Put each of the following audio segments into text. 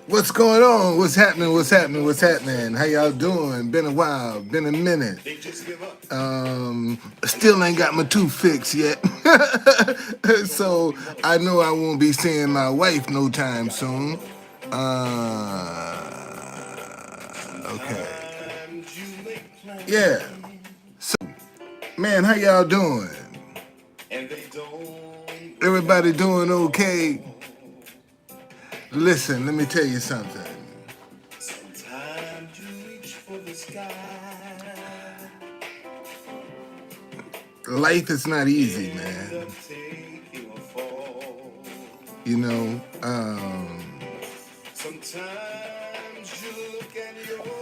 What's going on? What's happening? What's happening? What's happening? How y'all doing? Been a while. Been a minute. Still ain't got my tooth fixed yet. So I know I won't be seeing my wife no time soon. Okay. Yeah. So, man, how y'all doing? Everybody doing okay? Listen, let me tell you something. Sometimes you reach for the sky. Life is not easy, man. You know,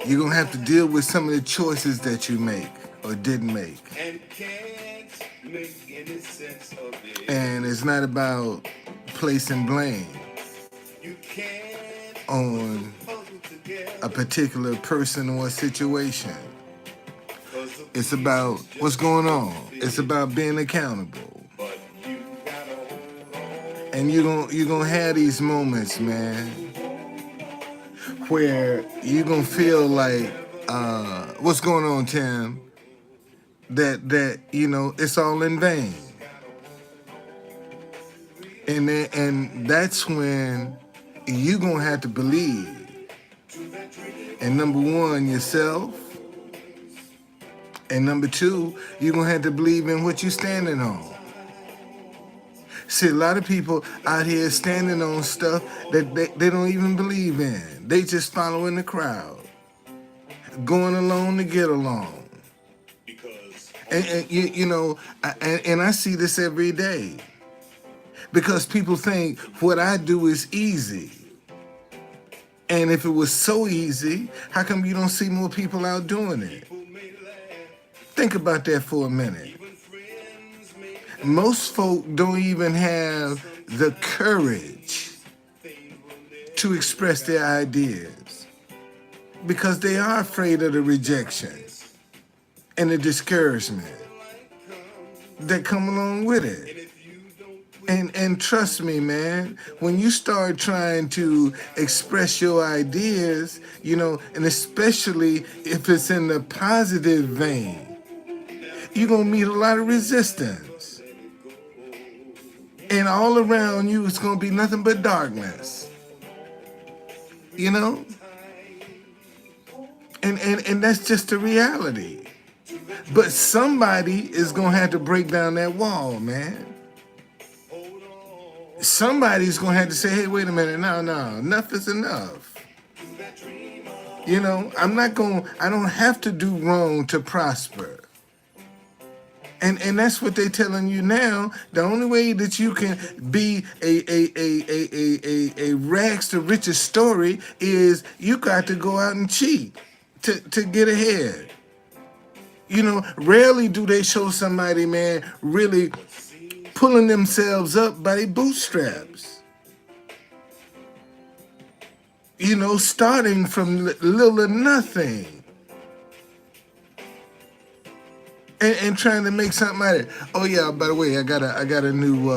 you're gonna have to deal with some of the choices that you make or didn't make. And it's not about placing blame on a particular person or situation. It's about what's going on. It's about being accountable. And you're gonna have these moments, man, where you're gonna feel like, what's going on, Tim? That you know it's all in vain. And that's when you're gonna have to believe. And number one, yourself. And number two, you're gonna have to believe in what you're standing on. See, a lot of people out here standing on stuff that they don't even believe in. They just following the crowd, going along to get along. And you know, and I see this every day. Because people think what I do is easy. And if it was so easy, how come you don't see more people out doing it? Think about that for a minute. Most folk don't even have the courage to express their ideas because they are afraid of the rejection and the discouragement that come along with it. And trust me, man, when you start trying to express your ideas, you know, and especially if it's in the positive vein, you're going to meet a lot of resistance. And all around you, it's going to be nothing but darkness. You know? And that's just the reality. But somebody is going to have to break down that wall, man. Somebody's going to have to say, hey, wait a minute, no, enough is enough. You know, I don't have to do wrong to prosper. And that's what they're telling you now. The only way that you can be a rags to riches story is you got to go out and cheat to get ahead. You know, rarely do they show somebody, man, really pulling themselves up by their bootstraps. You know, starting from little or nothing. And trying to make something out of it. Oh yeah, by the way, I got a new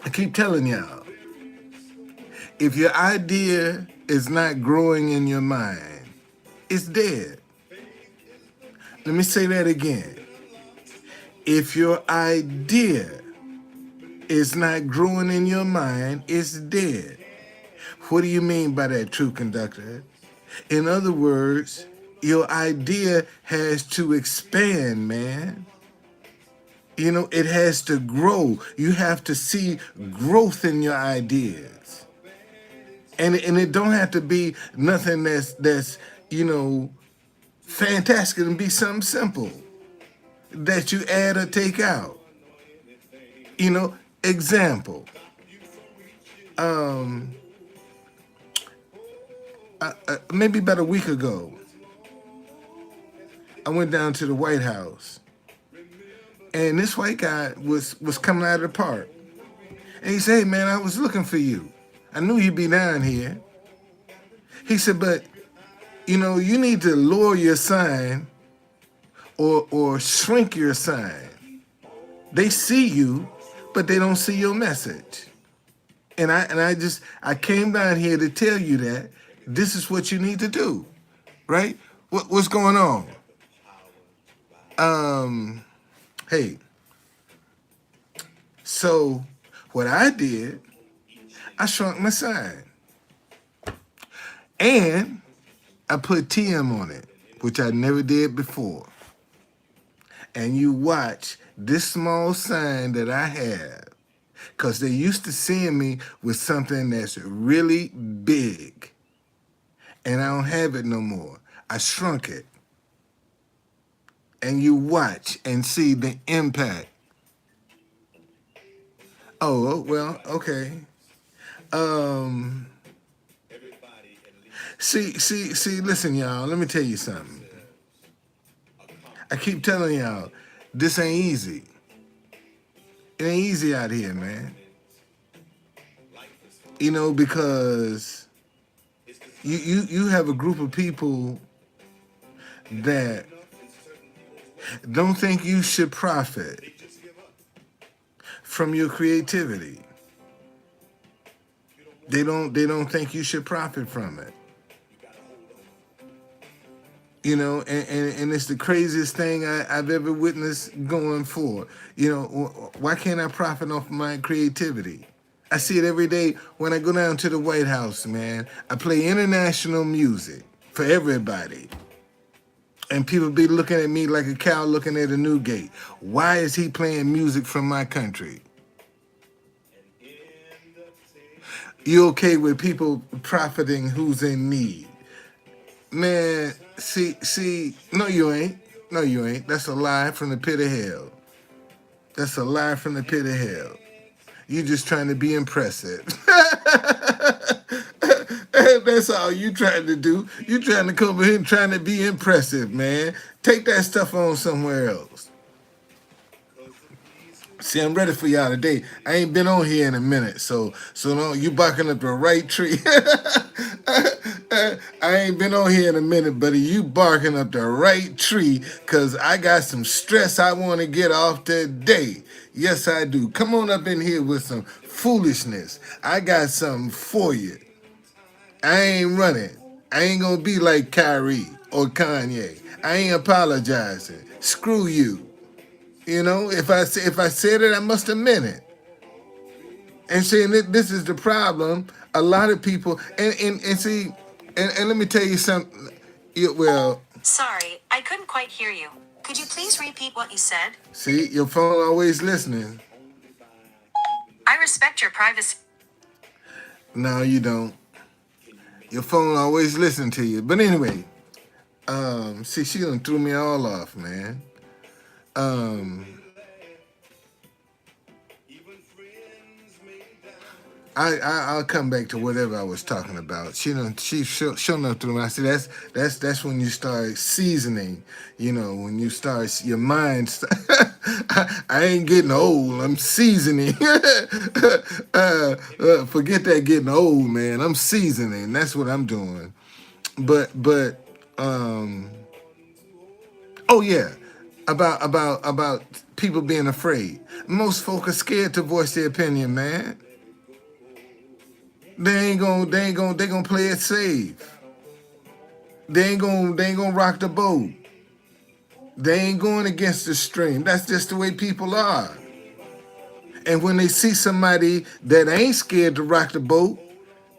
I keep telling y'all, if your idea is not growing in your mind, it's dead. Let me say that again. If your idea is not growing in your mind, it's dead. What do you mean by that, True Conductor? In other words, your idea has to expand, man. You know, it has to grow. You have to see growth in your ideas. And it don't have to be nothing that's you know, fantastic. It can be something simple that you add or take out. You know, example. Maybe about a week ago, I went down to the White House, and this white guy was coming out of the park, and he said, "Hey man, I was looking for you. I knew you'd be down here." He said, "But you know, you need to lower your sign or shrink your sign. They see you, but they don't see your message." And I came down here to tell you that this is what you need to do, right? What's going on? Um, hey, so what I did, I shrunk my sign and I put TM on it, which I never did before. And you watch this small sign that I have, because they used to seeing me with something that's really big, and I don't have it no more. I shrunk it. And you watch and see the impact. Oh, well, okay. Um, listen, y'all, let me tell you something. I keep telling y'all, this ain't easy. It ain't easy out here, man. You know, because you have a group of people that don't think you should profit from your creativity. They don't think you should profit from it. You know, and it's the craziest thing I've ever witnessed going for. You know, why can't I profit off my creativity? I see it every day when I go down to the White House, man. I play international music for everybody. And people be looking at me like a cow looking at a new gate. Why is he playing music from my country? You okay with people profiting who's in need? Man, no you ain't. No you ain't. That's a lie from the pit of hell. That's a lie from the pit of hell. You just trying to be impressive. That's all you trying to do. You trying to come here and trying to be impressive, man. Take that stuff on somewhere else. See, I'm ready for y'all today. I ain't been on here in a minute, so no, you barking up the right tree. I ain't been on here in a minute, buddy. You barking up the right tree, cause I got some stress I want to get off today. Yes, I do. Come on up in here with some foolishness. I got something for you. I ain't running. I ain't gonna be like Kyrie or Kanye. I ain't apologizing. Screw you. You know, if I said it, I must have meant it. And saying that this is the problem. A lot of people and see, and let me tell you something. Well, sorry, I couldn't quite hear you. Could you please repeat what you said? See, your phone always listening. I respect your privacy. No, you don't. Your phone always listen to you. But anyway, see, she done threw me all off, man. I'll come back to whatever I was talking about. She'll know through me. I see that's when you start seasoning. You know, when you start your mind. I ain't getting old. I'm seasoning. Forget that getting old, man. I'm seasoning. That's what I'm doing. But oh yeah, about people being afraid. Most folk are scared to voice their opinion, man. They gonna play it safe. They ain't gonna rock the boat. They ain't going against the stream. That's just the way people are. And when they see somebody that ain't scared to rock the boat,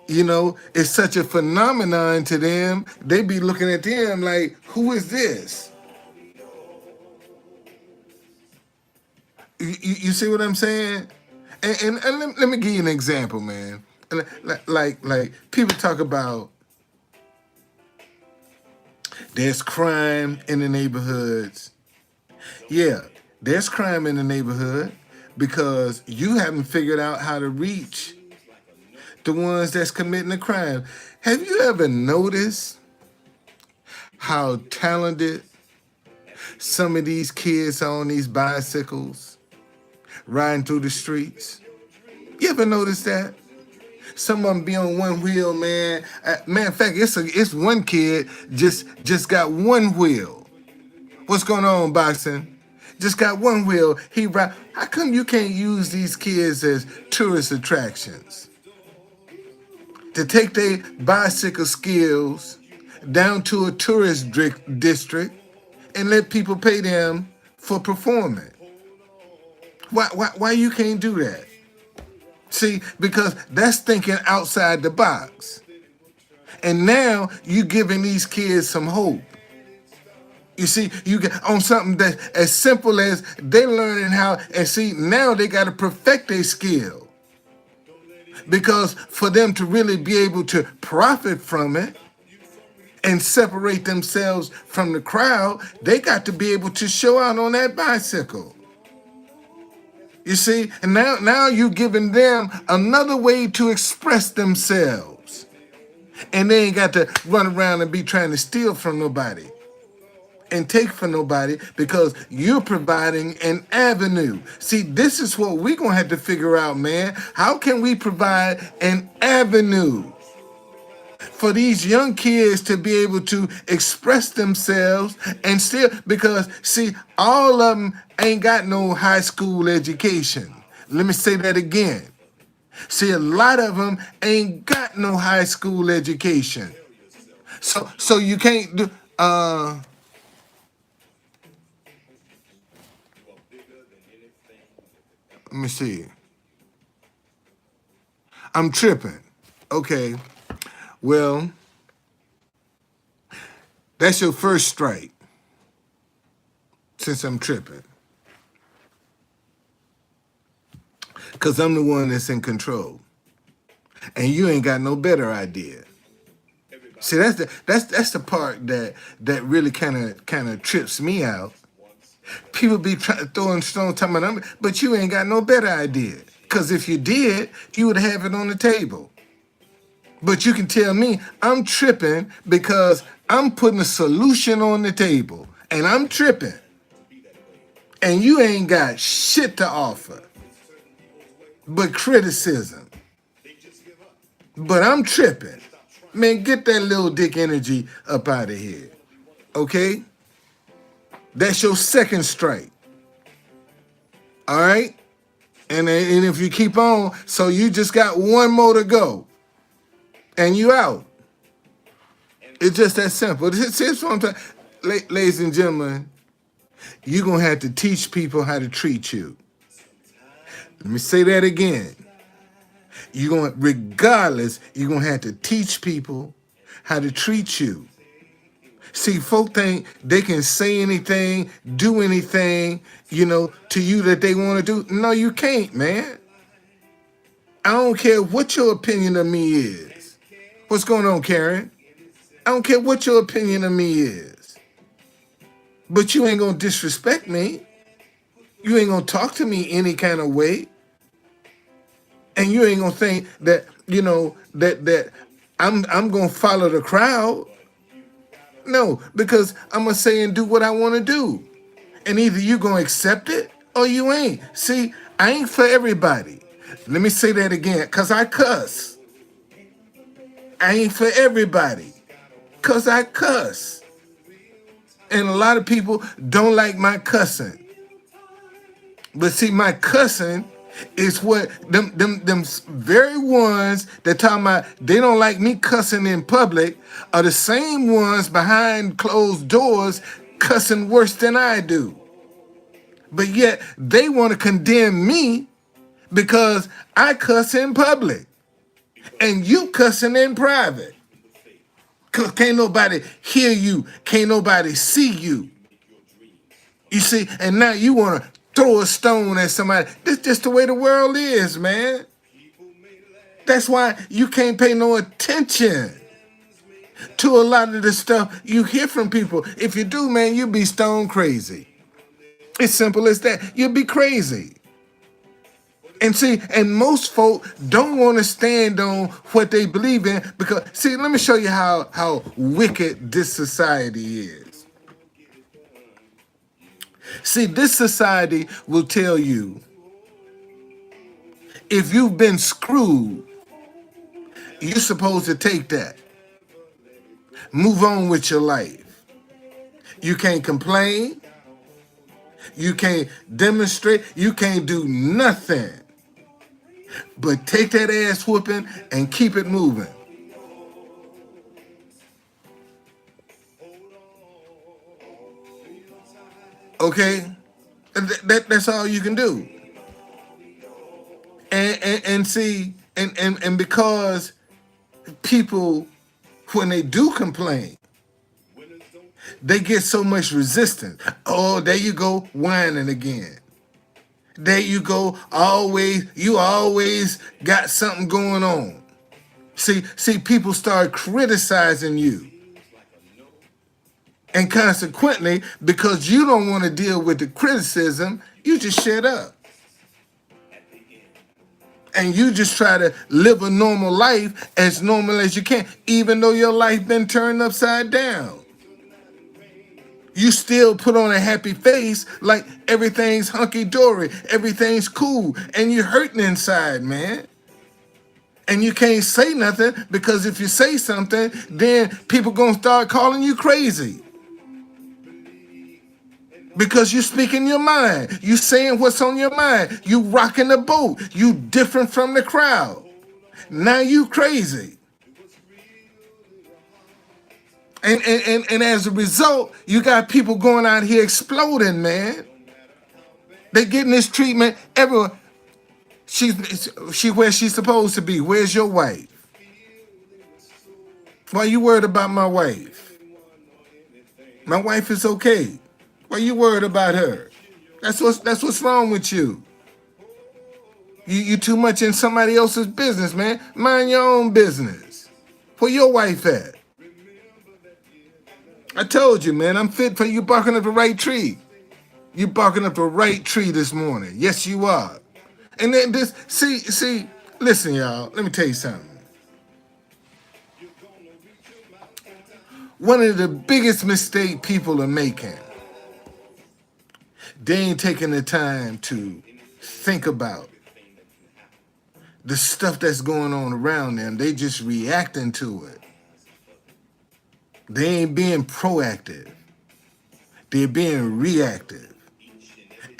you know, it's such a phenomenon to them. They be looking at them like, who is this? You see what I'm saying? And let me give you an example, man. Like people talk about there's crime in the neighborhoods. Yeah, there's crime in the neighborhood because you haven't figured out how to reach the ones that's committing the crime. Have you ever noticed how talented some of these kids are on these bicycles riding through the streets? You ever notice that? Some of them be on one wheel, man. Matter of fact, it's one kid just got one wheel. What's going on, boxing? Just got one wheel. He ride. How come you can't use these kids as tourist attractions? to take their bicycle skills down to a tourist district and let people pay them for performing. Why you can't do that? See, because that's thinking outside the box. And now you giving these kids some hope. You see, you get on something that as simple as they learning how, and see, now they got to perfect their skill. Because for them to really be able to profit from it and separate themselves from the crowd, they got to be able to show out on that bicycle. You see, and now you're giving them another way to express themselves. And they ain't got to run around and be trying to steal from nobody and take from nobody, because you're providing an avenue. See, this is what we're going to have to figure out, man. How can we provide an avenue for these young kids to be able to express themselves and still, because see, all of them ain't got no high school education. Let me say that again. See, a lot of them ain't got no high school education. So you can't do, let me see. I'm tripping. Okay. Well, that's your first strike since I'm tripping. Because I'm the one that's in control. And you ain't got no better idea. See, that's the part that really kind of trips me out. People be throwing stones, talking about, but you ain't got no better idea. Because if you did, you would have it on the table. But you can tell me I'm tripping because I'm putting a solution on the table. And I'm tripping. And you ain't got shit to offer but criticism. But I'm tripping. Man, get that little dick energy up out of here. Okay? That's your second strike. All right? And if you keep on, so you just got one more to go. And you out. It's just that simple. This is what I'm saying. Ladies and gentlemen, you're going to have to teach people how to treat you. Let me say that again. Regardless, you're going to have to teach people how to treat you. See, folk think they can say anything, do anything, to you that they want to do. No, you can't, man. I don't care what your opinion of me is. What's going on, Karen? I don't care what your opinion of me is. But you ain't going to disrespect me. You ain't going to talk to me any kind of way. And you ain't going to think that, that I'm going to follow the crowd. No, because I'm going to say and do what I want to do. And either you going to accept it or you ain't. See, I ain't for everybody. Let me say that again, because I cuss. I ain't for everybody, because I cuss. And a lot of people don't like my cussing. But see, my cussing is what them very ones that talking about they don't like me cussing in public are the same ones behind closed doors cussing worse than I do. But yet they want to condemn me because I cuss in public and you cussing in private. Cause can't nobody hear you, can't nobody see you. You see, and now you want to throw a stone at somebody. This just the way the world is, man. That's why you can't pay no attention to a lot of the stuff you hear from people. If you do, man, you'll be stone crazy. It's simple as that. You'll be crazy. And see, and most folk don't want to stand on what they believe in because, see, let me show you how wicked this society is. See, this society will tell you if you've been screwed, you're supposed to take that. Move on with your life. You can't complain. You can't demonstrate. You can't do nothing but take that ass whooping and keep it moving. Okay? That's all you can do. And see, and because people, when they do complain, they get so much resistance. Oh, there you go, whining again. There you go, you always got something going on. See, people start criticizing you. And consequently, because you don't want to deal with the criticism, you just shut up. And you just try to live a normal life as normal as you can, even though your life been turned upside down. You still put on a happy face like everything's hunky-dory, everything's cool, and you're hurting inside, man. And you can't say nothing because if you say something, then people gonna start calling you crazy. Because you speaking your mind. You saying what's on your mind. You rocking the boat. You different from the crowd. Now you crazy. And as a result, you got people going out here exploding, man. They getting this treatment everywhere. She where she's supposed to be. Where's your wife? Why you worried about my wife? My wife is okay. Why you worried about her? That's what's wrong with you. You too much in somebody else's business, man. Mind your own business. Where your wife at? I told you, man, I'm fit for you barking up the right tree. You barking up the right tree this morning. Yes, you are. And then listen, y'all, let me tell you something. One of the biggest mistakes people are making, they ain't taking the time to think about the stuff that's going on around them. They just reacting to it. They ain't being proactive. They're being reactive.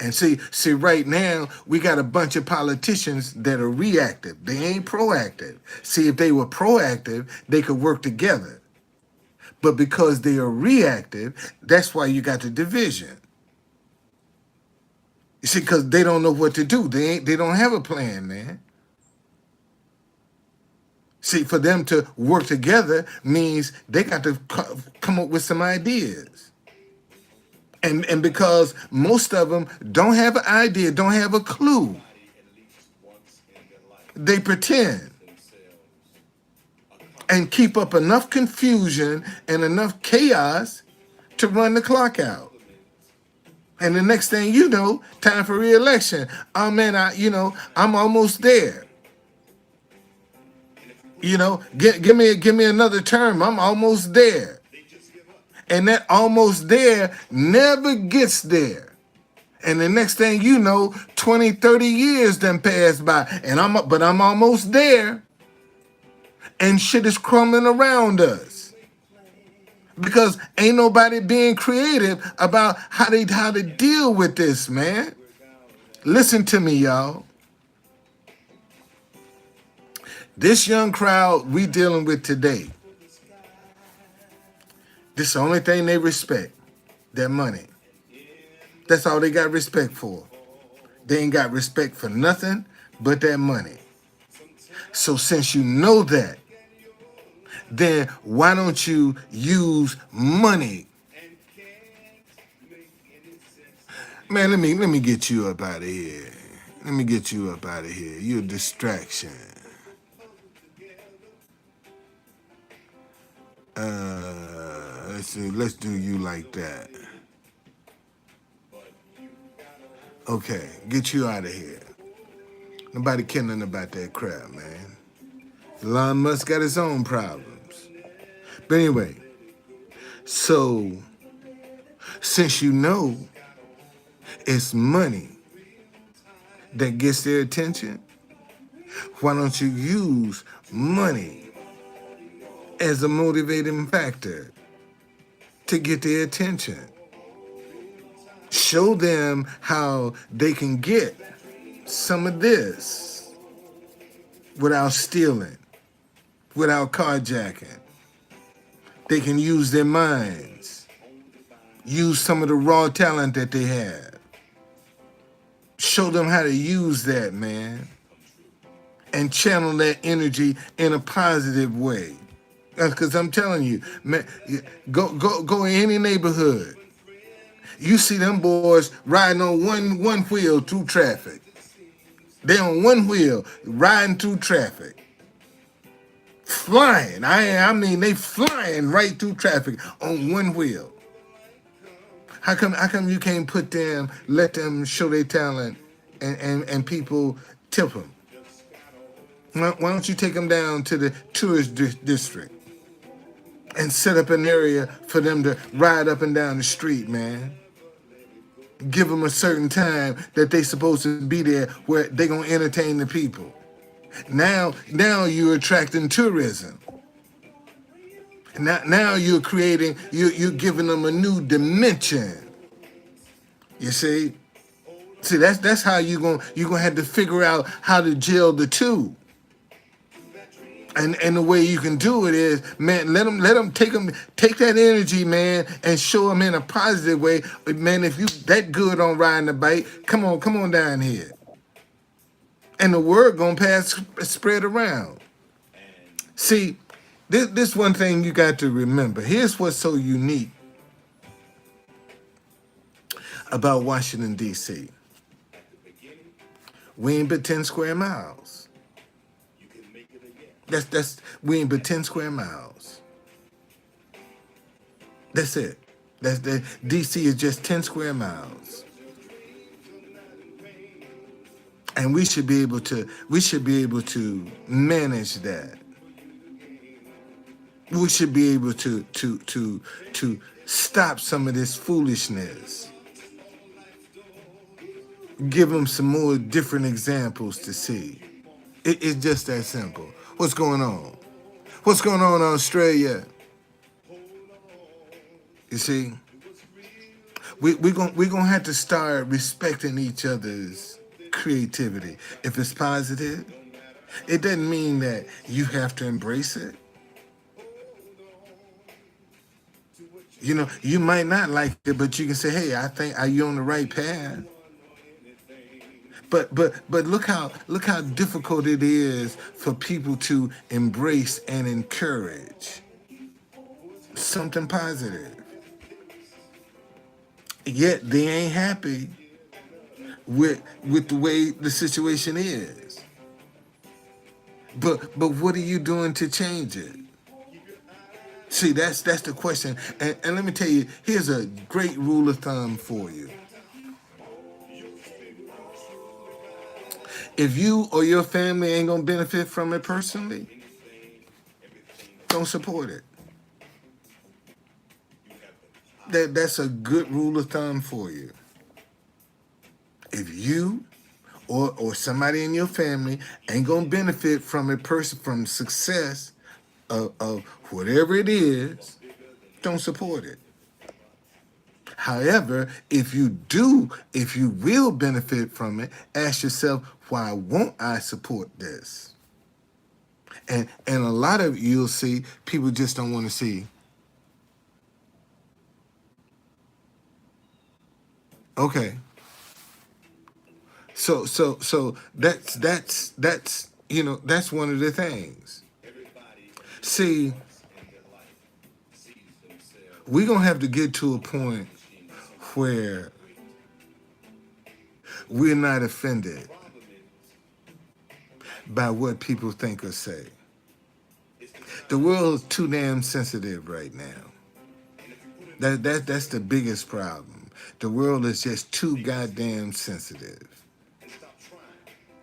And see, right now, we got a bunch of politicians that are reactive. They ain't proactive. See, if they were proactive, they could work together. But because they are reactive, that's why you got the division. You see, because they don't know what to do. They don't have a plan, man. See, for them to work together means they got to come up with some ideas. And because most of them don't have an idea, don't have a clue, they pretend and keep up enough confusion and enough chaos to run the clock out. And the next thing you know, time for re-election. Oh man, I'm almost there. Give me another term. I'm almost there. And that almost there never gets there. And the next thing you know, 20, 30 years done passed by. But I'm almost there. And shit is crumbling around us. Because ain't nobody being creative about how to deal with this, man. Listen to me, y'all. This young crowd we dealing with today, this is the only thing they respect, their money. That's all they got respect for. They ain't got respect for nothing but their money. So since you know that, then why don't you use money? Man, let me get you up out of here. Let me get you up out of here. You're a distraction. Let's do you like that. Okay, get you out of here. Nobody caring about that crap, man. Elon Musk got his own problems. But anyway, so since you know it's money that gets their attention, why don't you use money as a motivating factor to get their attention? Show them how they can get some of this without stealing, without carjacking. They can use their minds. use some of the raw talent that they have. Show them how to use that, man, and channel that energy in a positive way. Because I'm telling you, man, go in any neighborhood. You see them boys riding on one wheel through traffic. They on one wheel riding through traffic, flying. I mean, they flying right through traffic on one wheel. How come you can't let them show their talent, and people tip them? Why don't you take them down to the tourist district and set up an area for them to ride up and down the street, man? Give them a certain time that they supposed to be there where they gonna entertain the people. Now you're attracting tourism. Now you're giving them a new dimension. You see that's how you're gonna have to figure out how to gel the two. And the way you can do it is, man, let them take that energy, man, and show them in a positive way. Man, if you that good on riding a bike, come on down here. And the word gonna spread around. See, this one thing you got to remember. Here's what's so unique about Washington, D.C. We ain't but 10 square miles. We ain't but 10 square miles. That's it. DC is just 10 square miles. And we should be able to manage that. We should be able to stop some of this foolishness. Give them some more different examples to see. It's just that simple. What's going on? What's going on in Australia? You see, we're gonna have to start respecting each other's creativity. If it's positive, it doesn't mean that you have to embrace it. You know, you might not like it, but you can say, "Hey, I think are you on the right path?" But look how difficult it is for people to embrace and encourage something positive. Yet they ain't happy with the way the situation is. But what are you doing to change it? See, that's the question. And let me tell you, here's a great rule of thumb for you. If you or your family ain't gonna benefit from it personally, don't support it. That's a good rule of thumb for you. If you or somebody in your family ain't gonna benefit from from success of whatever it is, don't support it. However, if you will benefit from it, ask yourself, why won't I support this? And a lot of you'll see people just don't want to see. Okay. So that's that's one of the things. See, we're gonna have to get to a point where we're not offended by what people think or say. The world's too damn sensitive right now. That's the biggest problem. The world is just too goddamn sensitive.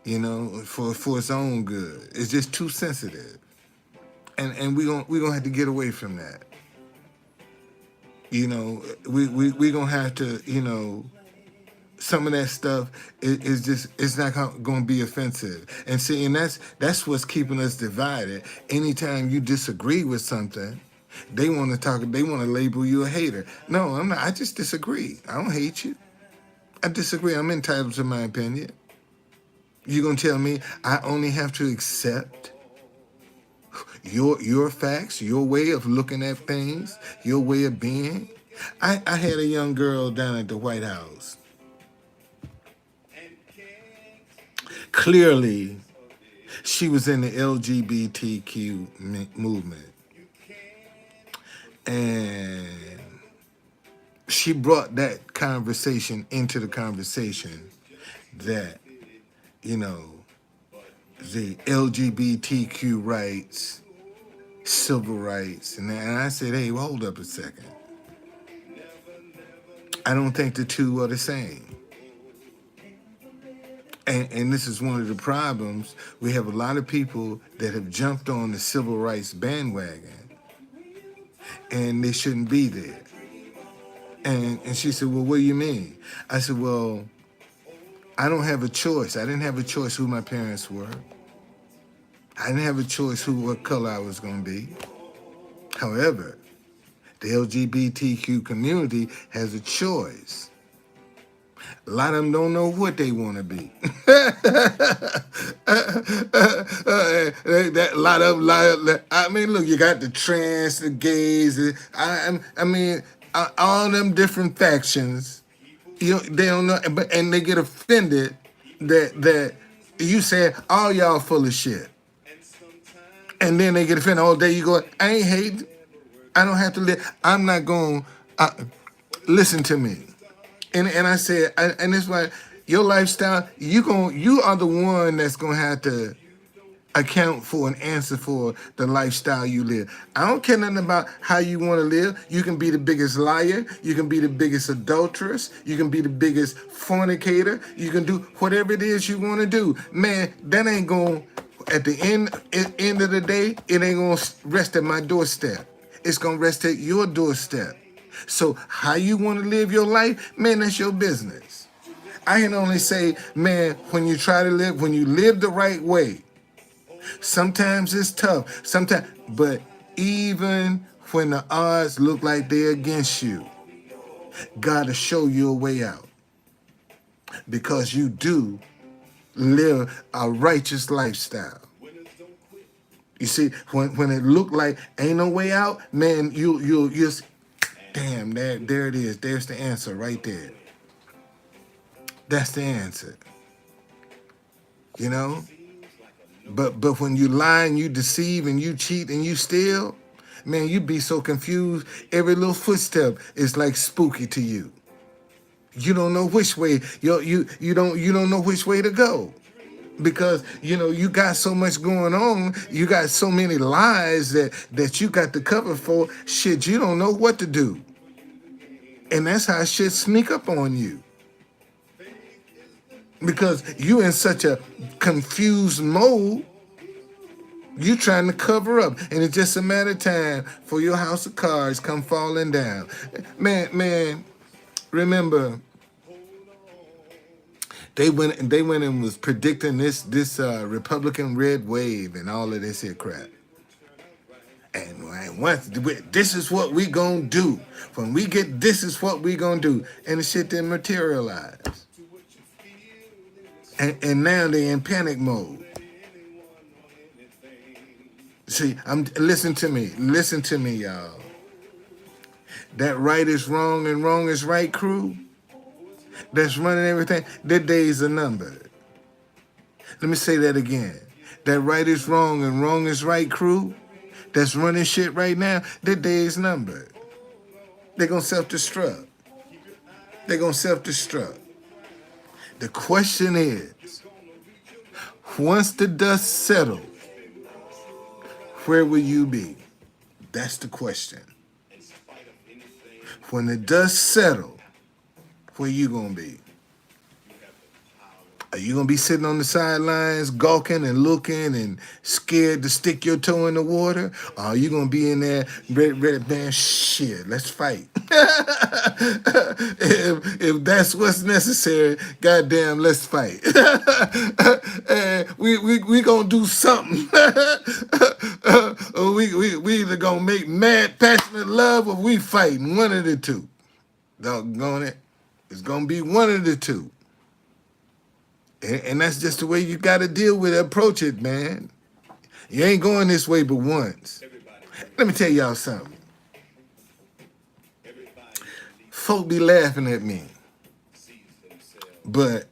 You know, for its own good. It's just too sensitive. And we're gonna have to get away from that. You know, we gonna have to, some of that stuff is just, it's not going to be offensive. And see, and that's what's keeping us divided. Anytime you disagree with something, they want to label you a hater. No, I'm not. I just disagree. I don't hate you. I disagree. I'm entitled to my opinion. You going to tell me I only have to accept your facts, your way of looking at things, your way of being? I had a young girl down at the White House. Clearly, she was in the LGBTQ movement. And she brought that conversation into the conversation that, you know, the LGBTQ rights, civil rights. And I said, hey, hold up a second. I don't think the two are the same. And this is one of the problems. We have a lot of people that have jumped on the civil rights bandwagon, and they shouldn't be there. And she said, well, what do you mean? I said, well, I don't have a choice. I didn't have a choice who my parents were. I didn't have a choice what color I was going to be. However, the LGBTQ community has a choice. A lot of them don't know what they want to be. I mean, look, you got the trans, the gays. I mean, all them different factions. They don't know, and they get offended that you said all y'all full of shit, and then they get offended. All day you go, I ain't hating. I don't have to live. I'm not going. Listen to me. And I said, and that's why your lifestyle, you are the one that's gonna have to account for and answer for the lifestyle you live. I don't care nothing about how you want to live. You can be the biggest liar, you can be the biggest adulteress, you can be the biggest fornicator, you can do whatever it is you want to do. Man, that ain't gonna, at the end of the day, it ain't gonna rest at my doorstep. It's gonna rest at your doorstep. So how you want to live your life, man, that's your business. I can only say, man, when you live the right way, sometimes it's tough. But even when the odds look like they're against you, God will show you a way out. Because you do live a righteous lifestyle. You see, when it look like ain't no way out, man, you'll damn, there it is. There's the answer right there. That's the answer. You know? But when you lie and you deceive and you cheat and you steal, man, you be so confused. Every little footstep is like spooky to you. You don't know which way you don't know which way to go. Because you got so much going on, you got so many lies that you got to cover for. Shit, you don't know what to do. And that's how shit sneak up on you. Because you in such a confused mode, you trying to cover up. And it's just a matter of time for your house of cards come falling down. Man, remember, they went and was predicting this Republican red wave and all of this here crap. And once this is what we gonna do. When we get this is what we gonna do. And the shit didn't materialize. And now they in panic mode. See, listen to me, y'all. That right is wrong and wrong is right crew that's running everything, their days are numbered. Let me say that again. That right is wrong and wrong is right crew that's running shit right now, their days numbered. They're gonna self-destruct. The question is, once the dust settles, where will you be? That's the question. When the dust settles, where you gonna be? Are you gonna be sitting on the sidelines, gawking and looking and scared to stick your toe in the water? Or are you gonna be in there ready, man, shit, let's fight. if that's what's necessary, goddamn, let's fight. And we gonna do something. we either gonna make mad, passionate love or we fighting. One of the two. Doggone it. It's gonna be one of the two. And that's just the way you got to deal with it, approach it, man. You ain't going this way but once. Let me tell y'all something. folk be laughing at me, but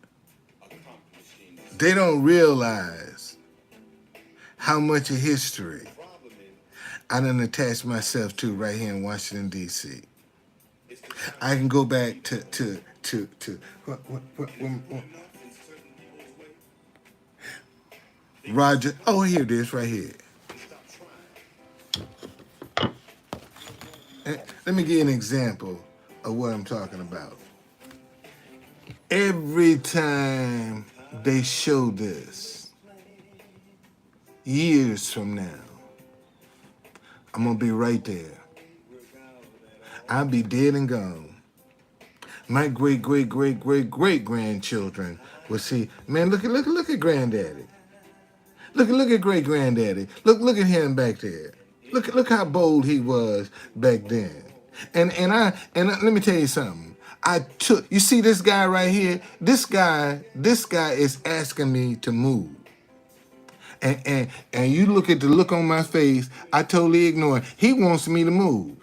they don't realize how much of history I done attached myself to right here in Washington, D.C. I can go back to what Roger. Oh, here it is, right here. Let me give you an example of what I'm talking about. Every time they show this, years from now, I'm gonna be right there. I'll be dead and gone. My great grandchildren will see, man, look at granddaddy. Look at great granddaddy. Look at him back there. Look how bold he was back then. And let me tell you something. You see this guy right here? This guy is asking me to move. And you look at the look on my face, I totally ignore it. He wants me to move.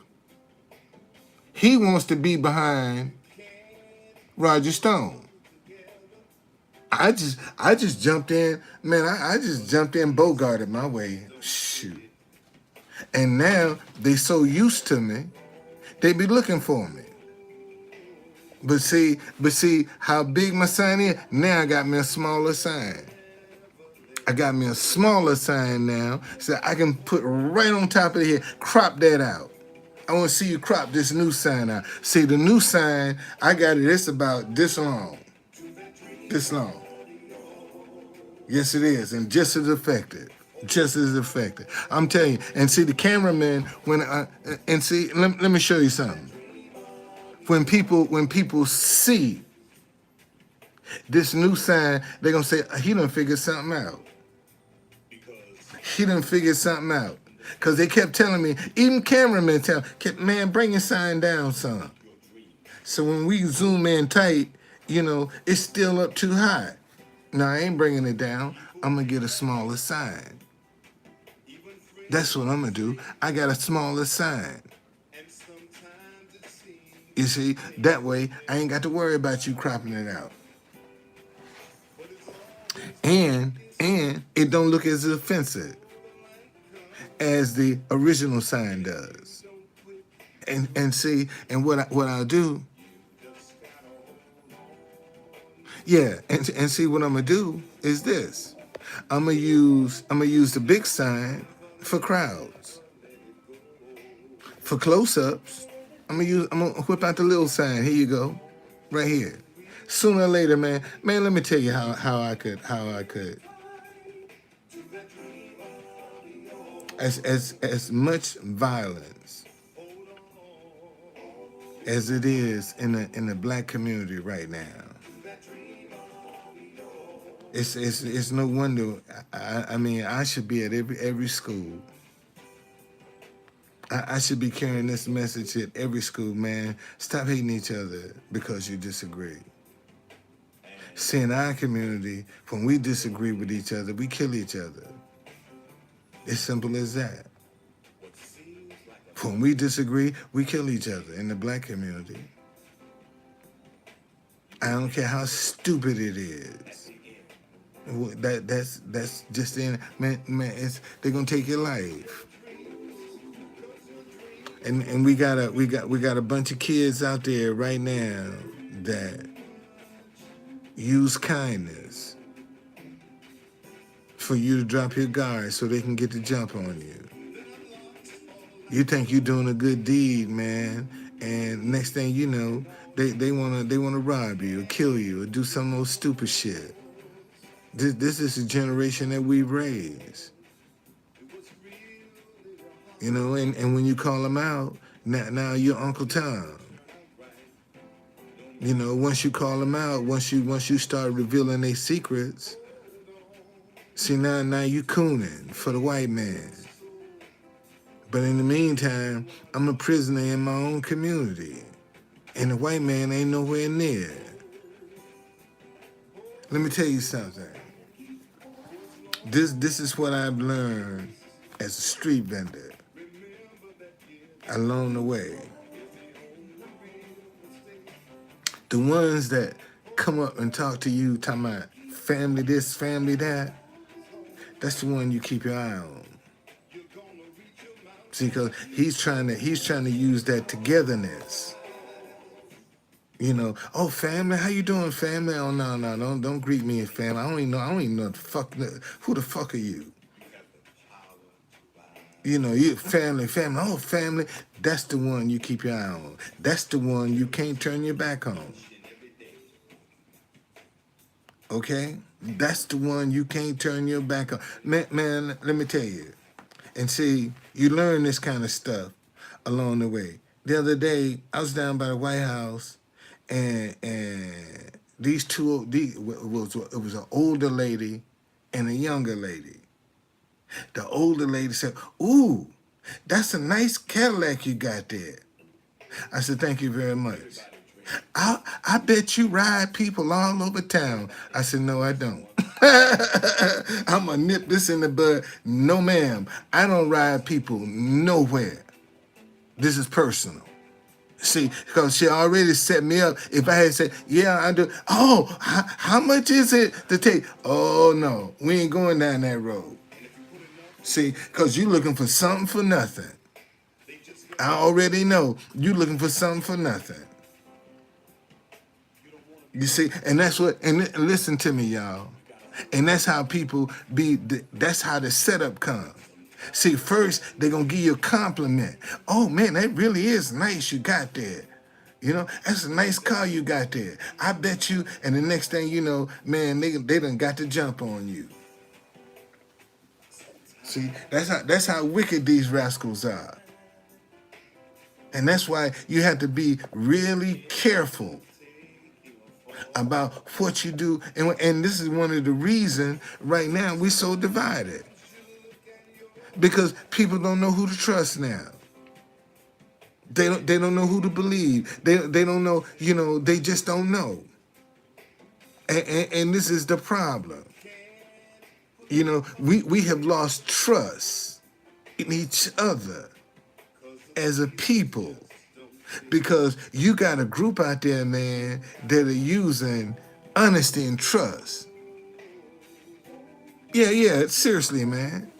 He wants to be behind Roger Stone. I just jumped in, man. I just jumped in, bogarted my way. Shoot. And now they so used to me, they be looking for me. But see how big my sign is? Now I got me a smaller sign. I got me a smaller sign now, so I can put right on top of the head, crop that out. I want to see you crop this new sign out. See, the new sign, I got it, it's about this long. This long. Yes, it is, and just as effective. Just as effective. I'm telling you. And see, the cameraman, let me show you something. When people see this new sign, they're gonna say, he done figured something out. He done figured something out. Because they kept telling me, even cameramen man, bring your sign down some. So when we zoom in tight, it's still up too high. No, I ain't bringing it down. I'm going to get a smaller sign. That's what I'm going to do. I got a smaller sign. You see, that way I ain't got to worry about you cropping it out. And it don't look as offensive as the original sign does. And see, and what I'll do, yeah, and see what I'm gonna do is this. I'm gonna use the big sign for crowds. For close-ups, I'm gonna whip out the little sign. Here you go, right here. Sooner or later, man, let me tell you how I could. As much violence as it is in the black community right now, it's no wonder. I mean, I should be at every school. I should be carrying this message at every school, man. Stop hating each other because you disagree. See, in our community, when we disagree with each other, we kill each other. It's simple as that. When we disagree, we kill each other in the black community. I don't care how stupid it is. That's just in man. They're gonna take your life. And we got a bunch of kids out there right now that use kindness for you to drop your guard so they can get the jump on you. You think you're doing a good deed, man, and next thing you know, they wanna rob you or kill you or do some old stupid shit. This is a generation that we raised. And when you call them out, now you're Uncle Tom. Once you call them out, once you start revealing their secrets, see now you cooning for the white man. But in the meantime, I'm a prisoner in my own community, and the white man ain't nowhere near. Let me tell you something. This is what I've learned as a street vendor along the way. The ones that come up and talk to you, talking about family this, family that, that's the one you keep your eye on. See, because he's trying to use that togetherness. You know, oh family, how you doing, family? Oh no, don't greet me as family. I don't even know the fuck who the fuck are you? You know, you family, oh family, that's the one you keep your eye on. That's the one you can't turn your back on. Okay? That's the one you can't turn your back on. Man, let me tell you. And see, you learn this kind of stuff along the way. The other day, I was down by the White House, and it was an older lady and a younger lady. The older lady said, "Ooh, that's a nice Cadillac you got there." I said, "Thank you very much." I bet you ride people all over town. I said, "No, I don't." I'm going to nip this in the bud. No, ma'am. I don't ride people nowhere. This is personal. See, because she already set me up. If I had said, "Yeah, I do." Oh, how much is it to take? Oh, no, we ain't going down that road. See, because you looking for something for nothing. I already know you looking for something for nothing. You see, and that's what, and listen to me, y'all. And that's how people be, that's how the setup comes. See, first, they're going to give you a compliment. "Oh, man, that really is nice you got there. You know, that's a nice car you got there. I bet you," and the next thing you know, man, they done got to jump on you. See, that's how wicked these rascals are. And that's why you have to be really careful about what you do. And this is one of the reasons right now we're so divided. Because people don't know who to trust now. They don't know who to believe. They don't know, you know, they just don't know. And this is the problem. You know, we have lost trust in each other as a people, because you got a group out there, man, that are using honesty and trust. Yeah, seriously, man.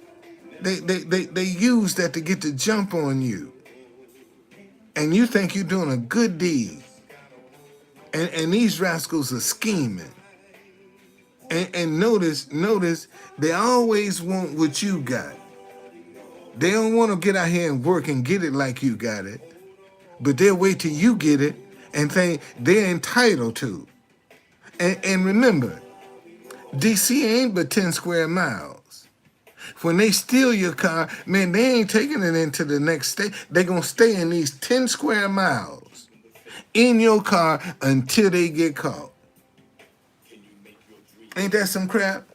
They use that to get the jump on you. And you think you're doing a good deed. And these rascals are scheming. And notice, they always want what you got. They don't want to get out here and work and get it like you got it. But they'll wait till you get it and think they're entitled to. And remember, DC ain't but 10 square miles. When they steal your car, man, they ain't taking it into the next state. They're going to stay in these 10 square miles in your car until they get caught. Ain't that some crap?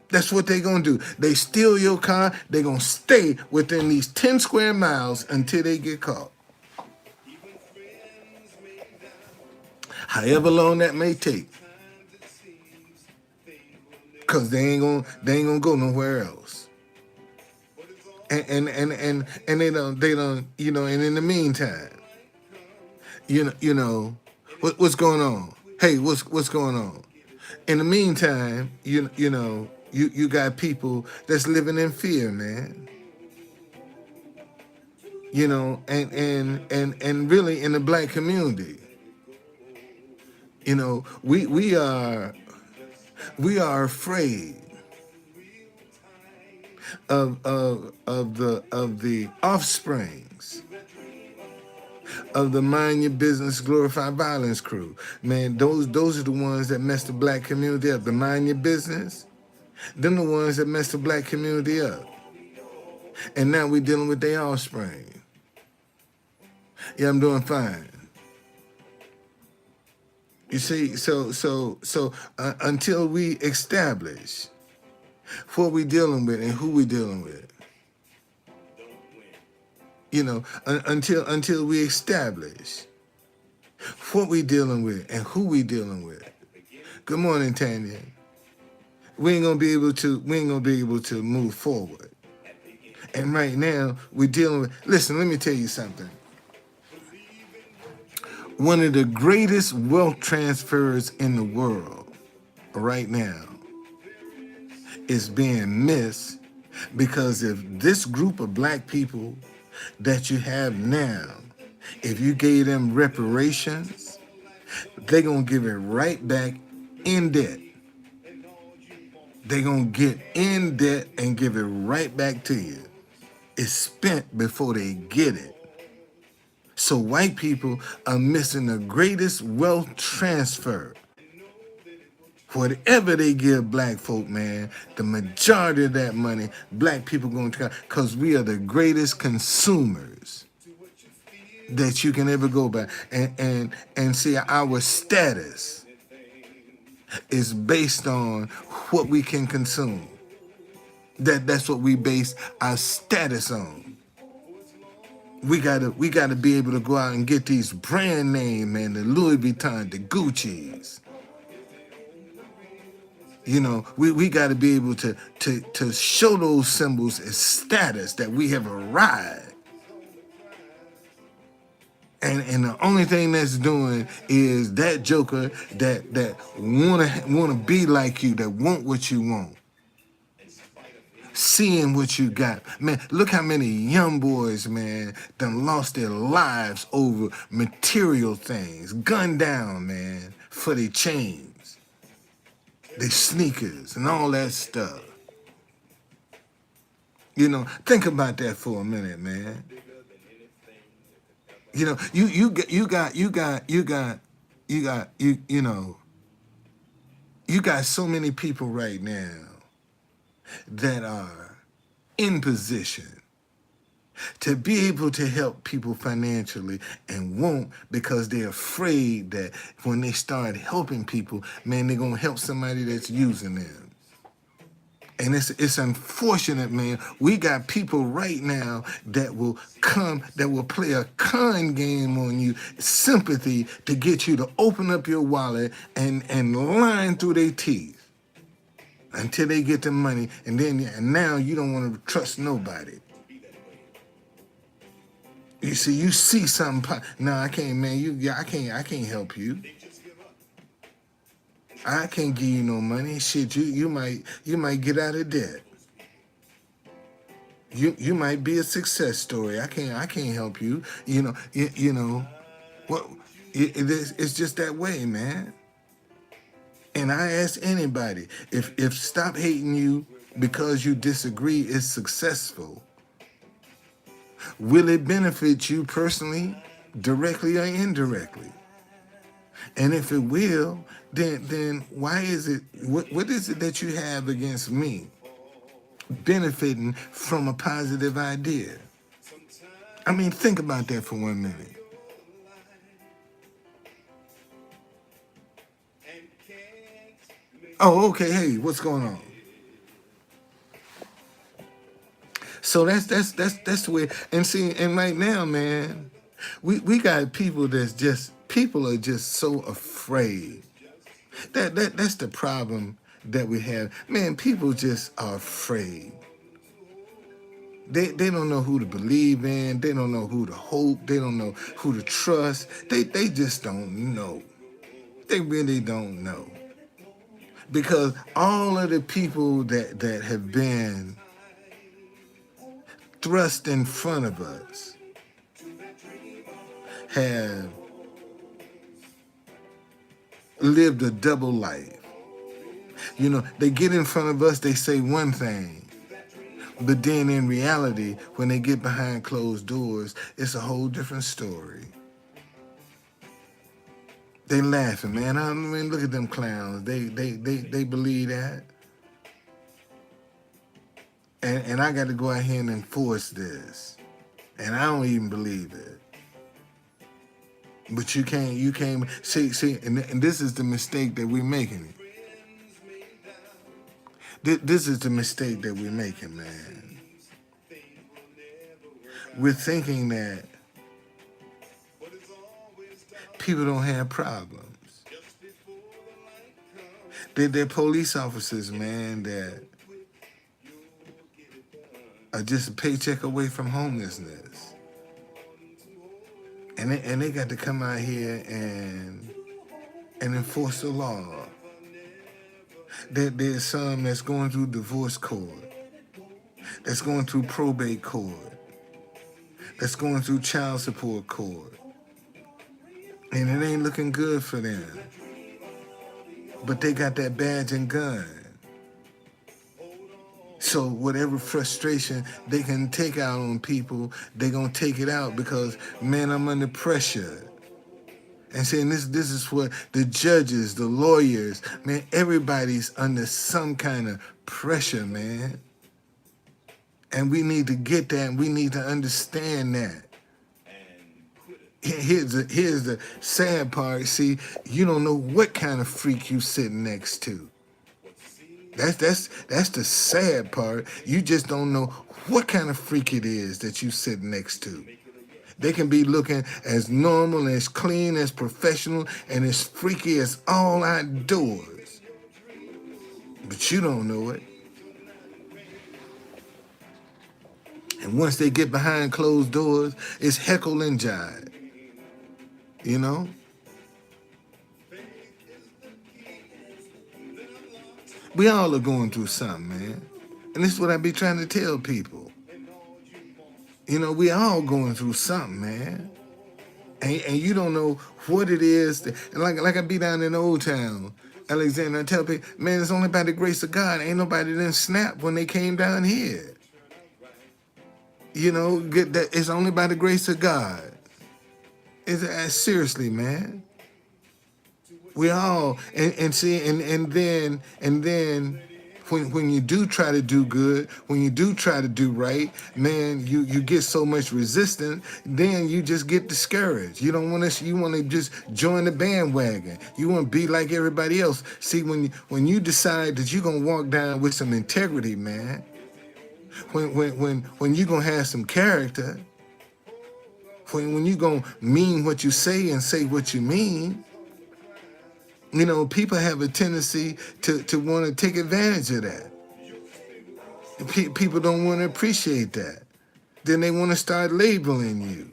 That's what they're going to do. They steal your car. They're going to stay within these 10 square miles until they get caught. However long that may take. Because they ain't gonna go nowhere else. And they don't, you know, and in the meantime, you know, what's going on? Hey, what's going on? In the meantime, you know, you got people that's living in fear, man. You know, and really in the black community, you know, we are afraid of the offsprings of the Mind Your Business Glorify Violence crew. Man, those are the ones that mess the black community up. The Mind Your Business, them the ones that mess the black community up. And now we're dealing with their offspring. Yeah, I'm doing fine. You see, so until we establish what we dealing with and who we dealing with, you know, until we establish what we dealing with and who we dealing with. Good morning, Tanya. We ain't gonna be able to move forward. And right now we're dealing with. Listen, let me tell you something. One of the greatest wealth transfers in the world right now is being missed because if this group of black people that you have now, if you gave them reparations, they're going to give it right back in debt. They're going to get in debt and give it right back to you. It's spent before they get it. So white people are missing the greatest wealth transfer. Whatever they give black folk, man, the majority of that money, black people going to, because we are the greatest consumers that you can ever go by. And see, our status is based on what we can consume. That's what we base our status on. We gotta be able to go out and get these brand name, man, the Louis Vuitton, the Gucci's. You know, we got to be able to show those symbols as status that we have arrived. And the only thing that's doing is that joker that wanna be like you, that want what you want, seeing what you got. Man, look how many young boys, man, done lost their lives over material things, gunned down, man, for their chains, their sneakers, and all that stuff. You know, think about that for a minute, man. You know, you got so many people right now that are in position to be able to help people financially and won't because they're afraid that when they start helping people, man, they're gonna help somebody that's using them. And it's unfortunate, man. We got people right now that will play a con game on you, sympathy to get you to open up your wallet and line through their teeth until they get the money, and now you don't want to trust nobody. You see something. No, I can't, man. I can't help you. I can't give you no money. Shit, you might get out of debt. You might be a success story. I can't help you. You know what? It's just that way, man. And I ask anybody if stop hating you because you disagree is successful. Will it benefit you personally, directly or indirectly? And if it will, then why is it? What is it that you have against me benefiting from a positive idea? I mean, think about that for 1 minute. Oh, okay. Hey, what's going on? So that's the way. And see, and right now, man, we got people people are just so afraid. That's the problem that we have. Man, people just are afraid. They don't know who to believe in. They don't know who to hope. They don't know who to trust. They just don't know. They really don't know. Because all of the people that have been thrust in front of us have lived a double life. You know, they get in front of us, they say one thing, but then in reality, when they get behind closed doors, it's a whole different story. They laughing, man. I mean, look at them clowns. They believe that. And I got to go out here and enforce this. And I don't even believe it. But you can't see, and this is the mistake that we're making. This is the mistake that we're making, man. We're thinking that people don't have problems. They're police officers, man, that are just a paycheck away from homelessness. And they got to come out here and enforce the law. There's some that's going through divorce court, that's going through probate court, that's going through child support court, and it ain't looking good for them. But they got that badge and gun. So whatever frustration they can take out on people, they gonna take it out because, man, I'm under pressure. And saying this is what the judges, the lawyers, man, everybody's under some kind of pressure, man. And we need to get that, and we need to understand that. Here's the sad part. See, you don't know what kind of freak you sitting next to. That's the sad part. You just don't know what kind of freak it is that you sit next to. They can be looking as normal, as clean, as professional, and as freaky as all outdoors. But you don't know it. And once they get behind closed doors, it's heckle and jive. You know? We all are going through something, man. And this is what I be trying to tell people. You know, we all going through something, man. And you don't know what it is. And like I be down in Old Town, Alexander, I tell people, man, it's only by the grace of God. Ain't nobody didn't snap when they came down here. You know, get that. It's only by the grace of God. Seriously, man. We all and see and then when you do try to do good, when you do try to do right, man, you get so much resistance, then you just get discouraged. You don't want to. You want to just join the bandwagon. You want to be like everybody else. See, when you decide that you're gonna walk down with some integrity, man, when you're gonna have some character, when you're gonna mean what you say and say what you mean. You know, people have a tendency to want to take advantage of that. People don't want to appreciate that. Then they want to start labeling you.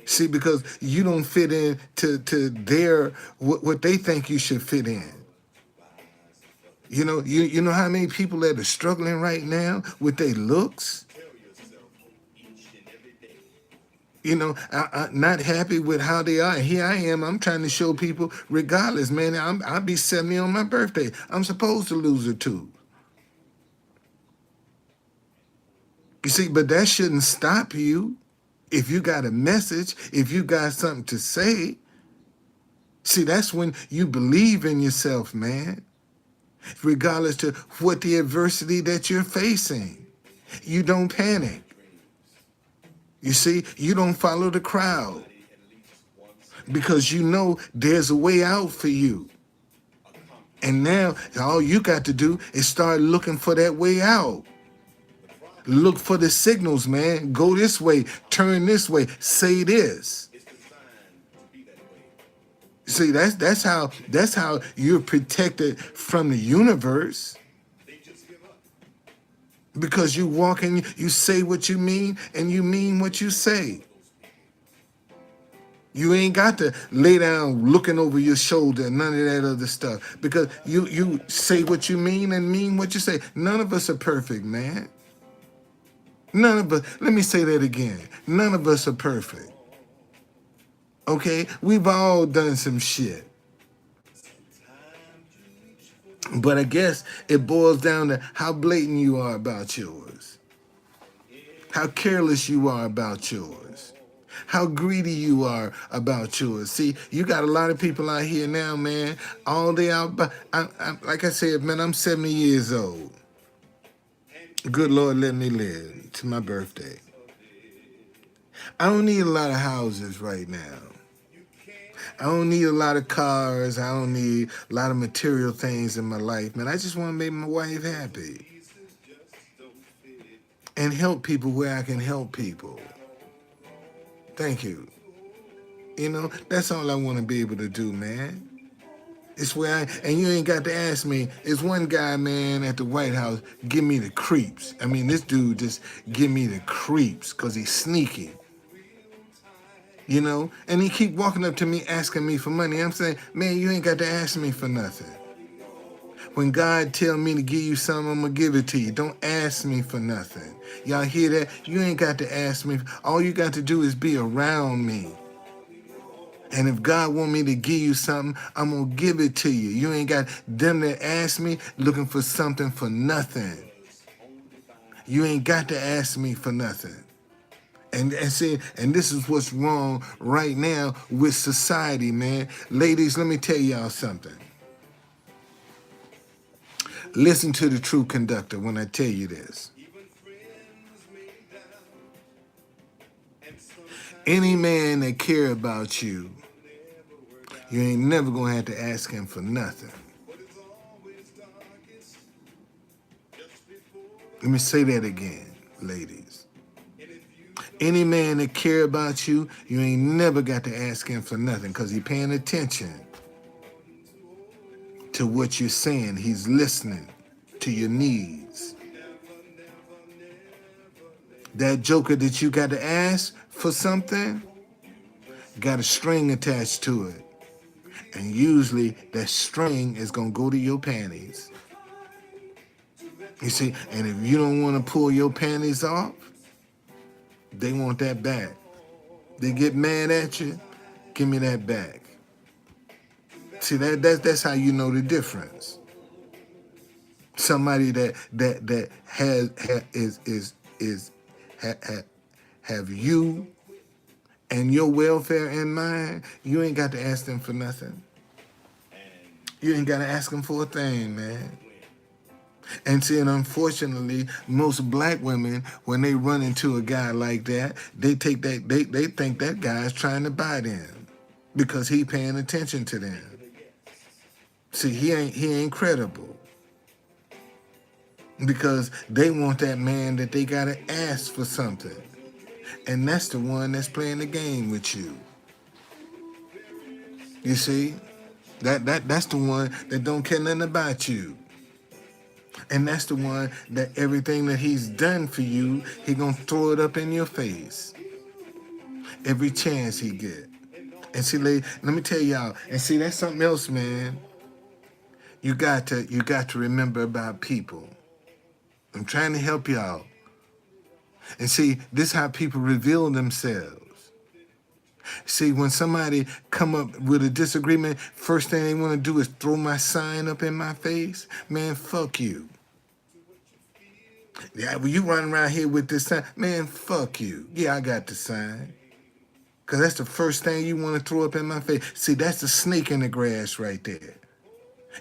See, because you don't fit in to their what they think you should fit in. You know, you know how many people that are struggling right now with their looks? You know, I'm not happy with how they are. Here I am. I'm trying to show people, regardless, man, I'll be 70 on my birthday. I'm supposed to lose a tooth. You see, but that shouldn't stop you. If you got a message, if you got something to say, see, that's when you believe in yourself, man. Regardless to what the adversity that you're facing. You don't panic. You see, you don't follow the crowd because you know there's a way out for you. And now all you got to do is start looking for that way out. Look for the signals, man. Go this way, turn this way, say this. See, that's how you're protected from the universe. Because you walk and you say what you mean and you mean what you say. You ain't got to lay down looking over your shoulder and none of that other stuff. Because you say what you mean and mean what you say. None of us are perfect, man. None of us, let me say that again. None of us are perfect. Okay? We've all done some shit. But I guess it boils down to how blatant you are about yours. How careless you are about yours. How greedy you are about yours. See, you got a lot of people out here now, man, all day out. Like I said, man, I'm 70 years old. Good Lord, let me live to my birthday. I don't need a lot of houses right now. I don't need a lot of cars. I don't need a lot of material things in my life, man. I just want to make my wife happy and help people where I can help people. Thank you. You know, that's all I want to be able to do, man. It's where and you ain't got to ask me. It's one guy, man, at the White House give me the creeps. I mean, this dude just give me the creeps because he's sneaky. you know, and he keep walking up to me asking me for money. I'm saying, man, you ain't got to ask me for nothing. When God tell me to give you something, I'm gonna give it to you. Don't ask me for nothing. Y'all hear that? You ain't got to ask me. All you got to do is be around me. And if God want me to give you something, I'm gonna give it to you. You ain't got them that ask me looking for something for nothing. You ain't got to ask me for nothing. And see, and this is what's wrong right now with society, man. Ladies, let me tell y'all something. Listen to the true conductor when I tell you this. Any man that care about you, you ain't never gonna have to ask him for nothing. Let me say that again, ladies. Any man that care about you, you ain't never got to ask him for nothing because he paying attention to what you're saying. He's listening to your needs. That joker that you got to ask for something got a string attached to it. And usually that string is going to go to your panties. You see, and if you don't want to pull your panties off, they want that back. They get mad at you, give me that back. See, that's how you know the difference. Somebody that have you and your welfare in mind, you ain't got to ask them for nothing. You ain't got to ask them for a thing, man. And see, and unfortunately, most black women, when they run into a guy like that, they think that guy's trying to buy them because he paying attention to them. See, he ain't credible. Because they want that man that they gotta ask for something. And that's the one that's playing the game with you. You see? That's the one that don't care nothing about you. And that's the one that everything that he's done for you, he gonna throw it up in your face. Every chance he get. And see, let me tell y'all, and see, that's something else, man. You got to remember about people. I'm trying to help y'all. And see, this is how people reveal themselves. See, when somebody come up with a disagreement, first thing they want to do is throw my sign up in my face. Man, fuck you. Yeah, well, you running around here with this sign. Man, fuck you. Yeah, I got the sign. Because that's the first thing you want to throw up in my face. See, that's the snake in the grass right there.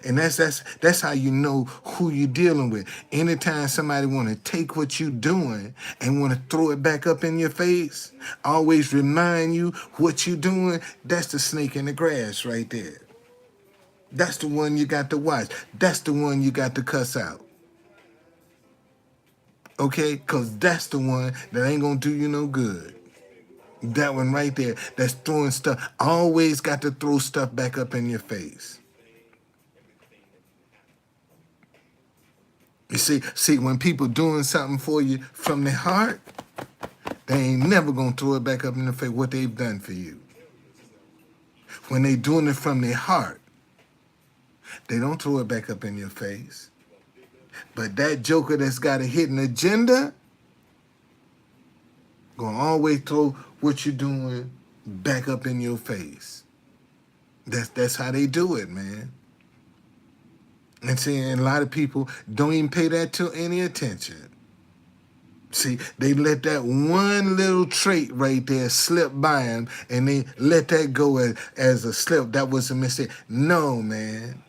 And that's how you know who you're dealing with. Anytime somebody want to take what you're doing and want to throw it back up in your face, always remind you what you're doing, that's the snake in the grass right there. That's the one you got to watch. That's the one you got to cuss out. Okay? Because that's the one that ain't going to do you no good. That one right there that's throwing stuff. Always got to throw stuff back up in your face. You see, when people doing something for you from their heart, they ain't never gonna throw it back up in the face what they've done for you. When they doing it from their heart, they don't throw it back up in your face. But that joker that's got a hidden agenda, gonna always throw what you're doing back up in your face. That's how they do it, man. And see, and a lot of people don't even pay that any attention. See, they let that one little trait right there slip by them, and they let that go as a slip. That was a mistake. No, man.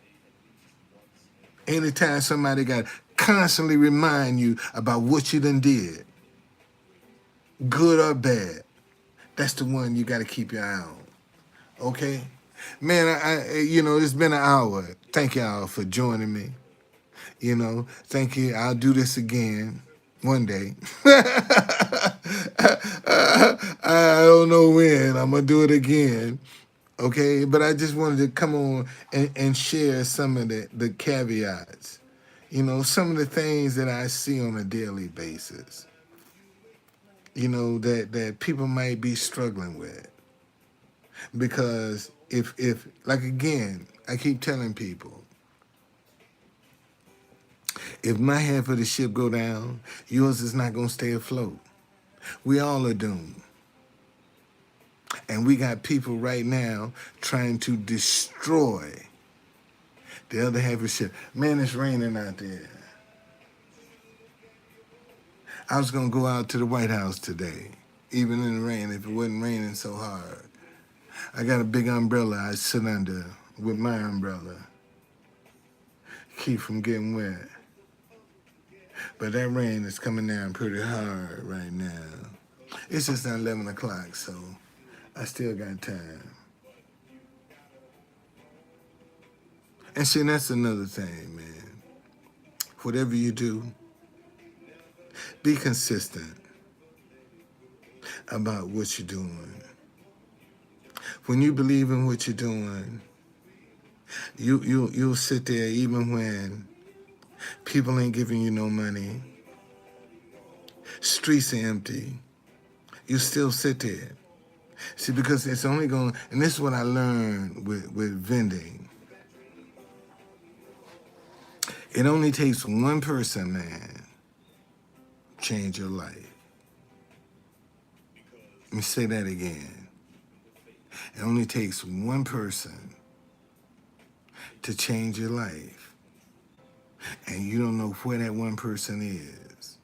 Anytime somebody got to constantly remind you about what you done did, good or bad, that's the one you got to keep your eye on. Okay? Man, it's been an hour. Thank y'all for joining me. Thank you. I'll do this again one day. I don't know when. I'm going to do it again. Okay? But I just wanted to come on and share some of the caveats. Some of the things that I see on a daily basis. That people might be struggling with. Because if like again, I keep telling people, if my half of the ship go down, yours is not gonna stay afloat. We all are doomed. And we got people right now trying to destroy the other half of the ship. Man, it's raining out there. I was gonna go out to the White House today, even in the rain, if it wasn't raining so hard. I got a big umbrella I sit under with my umbrella. Keep from getting wet. But that rain is coming down pretty hard right now. It's just not 11 o'clock, so I still got time. And see, that's another thing, man. Whatever you do, be consistent about what you're doing. When you believe in what you're doing, you'll sit there even when people ain't giving you no money, streets are empty, you still sit there. See, because it's only going, and this is what I learned with vending. It only takes one person, man, change your life. Let me say that again. It only takes one person to change your life. And you don't know where that one person is.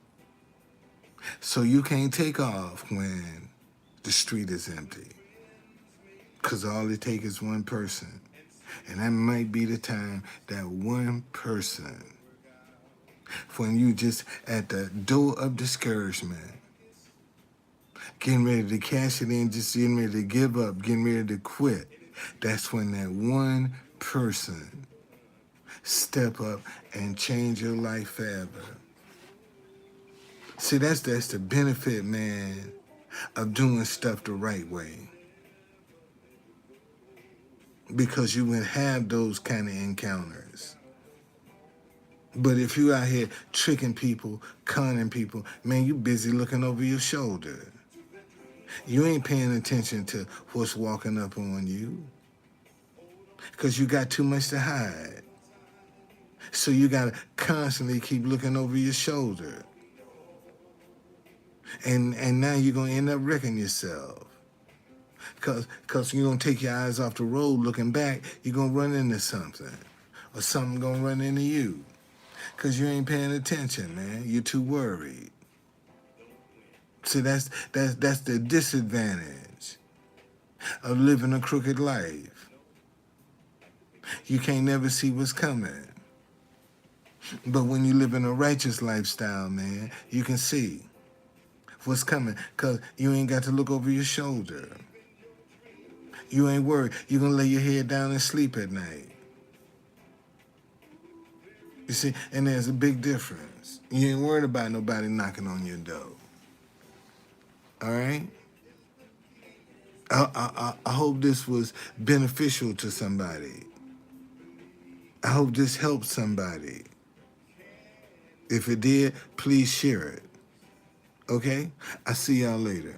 So you can't take off when the street is empty. Because all it takes is one person. And that might be the time that one person, when you just at the door of discouragement, getting ready to cash it in, just getting ready to give up, getting ready to quit, that's when that one person step up and change your life forever. See, that's the benefit, man, of doing stuff the right way. Because you would have those kind of encounters. But if you out here tricking people, conning people, man, you busy looking over your shoulder. You ain't paying attention to what's walking up on you. Because you got too much to hide. So you got to constantly keep looking over your shoulder. And now you're going to end up wrecking yourself. Because you're going to take your eyes off the road looking back, you're going to run into something. Or something going to run into you. Because you ain't paying attention, man. You're too worried. See, that's the disadvantage of living a crooked life. You can't never see what's coming. But when you live in a righteous lifestyle, man, you can see what's coming because you ain't got to look over your shoulder. You ain't worried. You're going to lay your head down and sleep at night. You see, and there's a big difference. You ain't worried about nobody knocking on your door. All right? I hope this was beneficial to somebody. I hope this helped somebody. If it did, please share it. Okay? I'll see y'all later.